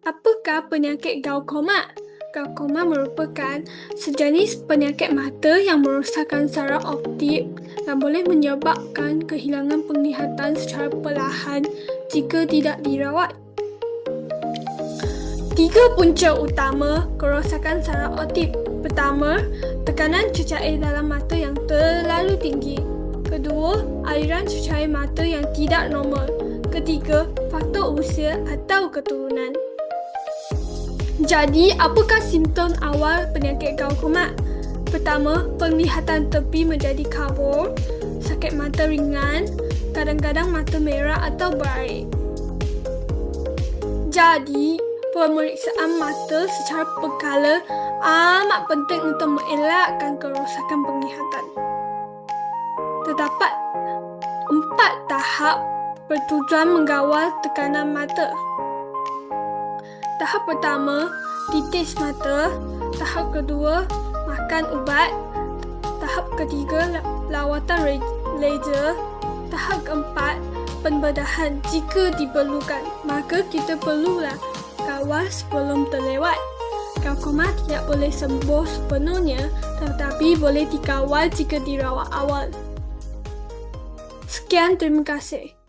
Apakah penyakit glaukoma? Glaukoma merupakan sejenis penyakit mata yang merosakkan saraf optik dan boleh menyebabkan kehilangan penglihatan secara perlahan jika tidak dirawat. 3 punca utama kerosakan saraf optik. Pertama, tekanan cecair dalam mata yang terlalu tinggi. Kedua, aliran cecair mata yang tidak normal. Ketiga, faktor usia atau keturunan. Jadi, apakah simptom awal penyakit glaukoma? Pertama, penglihatan tepi menjadi kabur, sakit mata ringan, kadang-kadang mata merah atau berair. Jadi, pemeriksaan mata secara berkala amat penting untuk mengelakkan kerosakan penglihatan. Terdapat 4 tahap bertujuan mengawal tekanan mata. Tahap pertama, titis mata. Tahap kedua, makan ubat. Tahap ketiga, lawatan laser. Tahap keempat, pembedahan jika diperlukan. Maka kita perlulah kawal sebelum terlewat. Glaukoma tidak boleh sembuh sepenuhnya, tetapi boleh dikawal jika dirawat awal. Sekian, terima kasih.